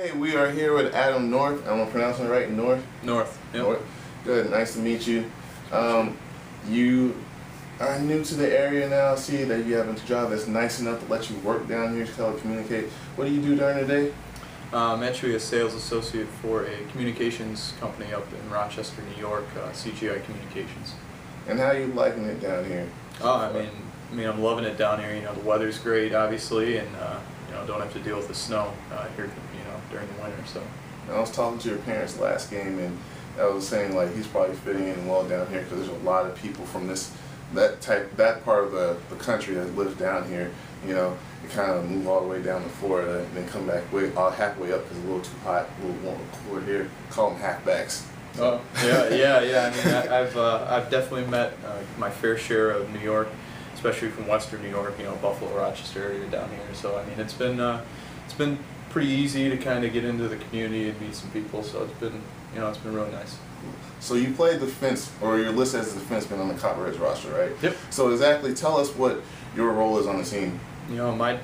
Hey, we are here with Adam Nauerth. Am I pronouncing it right? Nauerth? Nauerth. Yep. Nauerth. Good. Nice to meet you. You are new to the area now. I see that you have a job that's nice enough to let you work down here to telecommunicate. What do you do during the day? I'm actually a sales associate for a communications company up in Rochester, New York, CGI Communications. And how are you liking it down here? I mean, I'm loving it down here. You know, the weather's great, obviously, and don't have to deal with the snow here, during the winter. So. I was talking to your parents last game, and I was saying like he's probably fitting in well down here because there's a lot of people from that part of the country that lives down here. You know, they kind of move all the way down to Florida and then come back halfway up because it's a little too hot, a little warmer, cooler here. Call them halfbacks. Oh yeah. I mean, I've definitely met my fair share of New York, especially from Western New York. You know, Buffalo, Rochester area down here. So I mean, it's been pretty easy to kind of get into the community and meet some people. So it's been really nice. So you played defense, or you're listed as a defenseman on the Copperheads roster, right? Yep. So exactly, tell us what your role is on the team. You know, my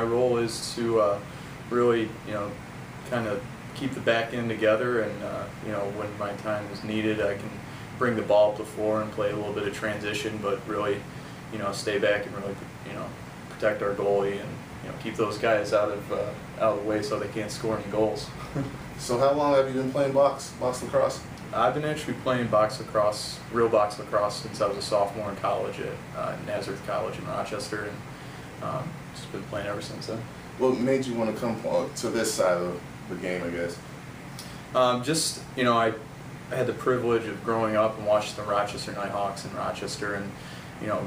role is to really, kind of keep the back end together, and when my time is needed, I can bring the ball up the floor and play a little bit of transition, but really, stay back and really, protect our goalie and keep those guys out of the way so they can't score any goals. So how long have you been playing box lacrosse? I've been actually playing real box lacrosse since I was a sophomore in college at Nauerth College in Rochester, and just been playing ever since then. What made you want to come to this side of the game, I guess? I had the privilege of growing up and watching the Rochester Nighthawks in Rochester, and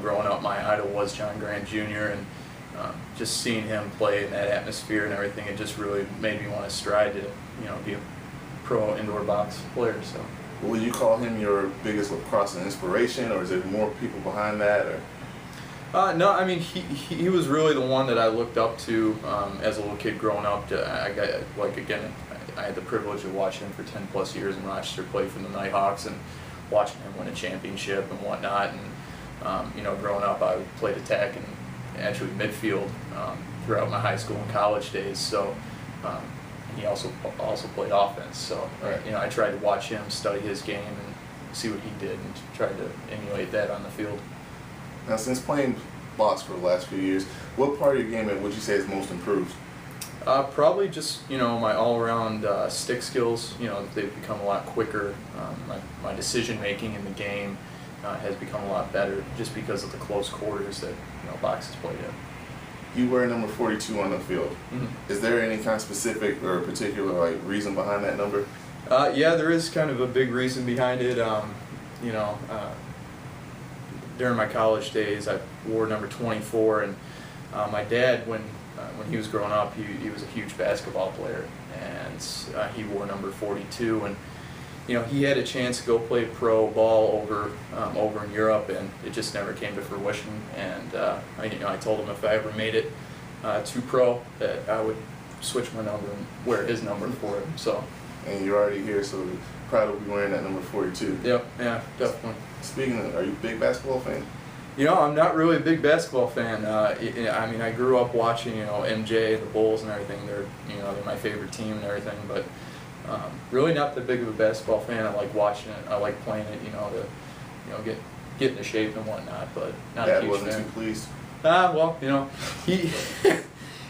growing up, my idol was John Grant Jr., and just seeing him play in that atmosphere and everything, it just really made me want to strive to be a pro indoor box player. So. Will you call him your biggest lacrosse inspiration, or is there more people behind that? Or? No, I mean he was really the one that I looked up to as a little kid growing up. I had the privilege of watching him for 10+ years in Rochester play for the Nighthawks and watching him win a championship and whatnot. And growing up, I played attack and actually midfield throughout my high school and college days. So. He also played offense, so I tried to watch him, study his game, and see what he did, and tried to emulate that on the field. Now, since playing box for the last few years, what part of your game would you say is most improved? Probably just my all-around stick skills. They've become a lot quicker. My decision making in the game has become a lot better, just because of the close quarters that box is played in. You wear number 42 on the field. Mm-hmm. Is there any kind of specific or particular reason behind that number? Yeah, there is kind of a big reason behind it. During my college days, I wore number 24, and my dad, when he was growing up, he was a huge basketball player, and he wore number 42, and he had a chance to go play pro ball over in Europe, and it just never came to fruition. And I told him if I ever made it to pro, that I would switch my number and wear his number for him. So. And you're already here, so proud to be wearing that number 42. Yep. Yeah, definitely. Speaking of, are you a big basketball fan? I'm not really a big basketball fan. I grew up watching MJ, the Bulls, and everything. They're my favorite team and everything, but. Really not that big of a basketball fan. I like watching it. I like playing it. To get into shape and whatnot. But not a huge fan. Dad wasn't too pleased. Well,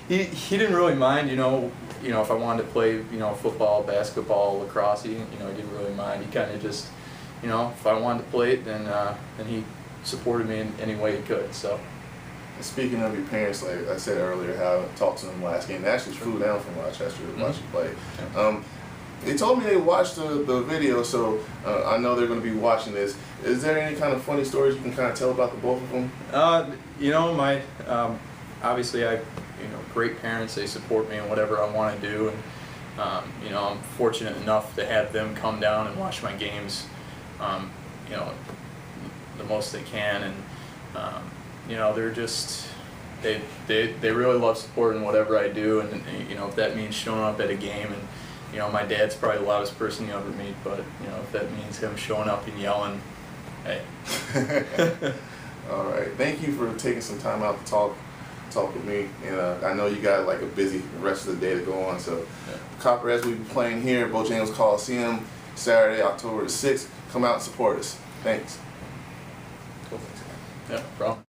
he didn't really mind. If I wanted to play, football, basketball, lacrosse, he didn't really mind. He kind of just, if I wanted to play it, then he supported me in any way he could. So. Speaking of your parents, like I said earlier, how I talked to them last game. They actually flew down from Rochester to watch you play. Yeah. They told me they watched the video, so I know they're going to be watching this. Is there any kind of funny stories you can kind of tell about the both of them? My obviously great parents. They support me in whatever I want to do, and I'm fortunate enough to have them come down and watch my games. The most they can, and they're just. They really love supporting whatever I do, and if that means showing up at a game, and my dad's probably the loudest person you ever meet, but if that means him showing up and yelling, hey. All right, thank you for taking some time out to talk talk with me. And I know you got like a busy rest of the day to go on. So Copperheads will be playing here at Bojangles Coliseum Saturday, October the 6th. Come out and support us. Thanks. Cool. Yeah, problem.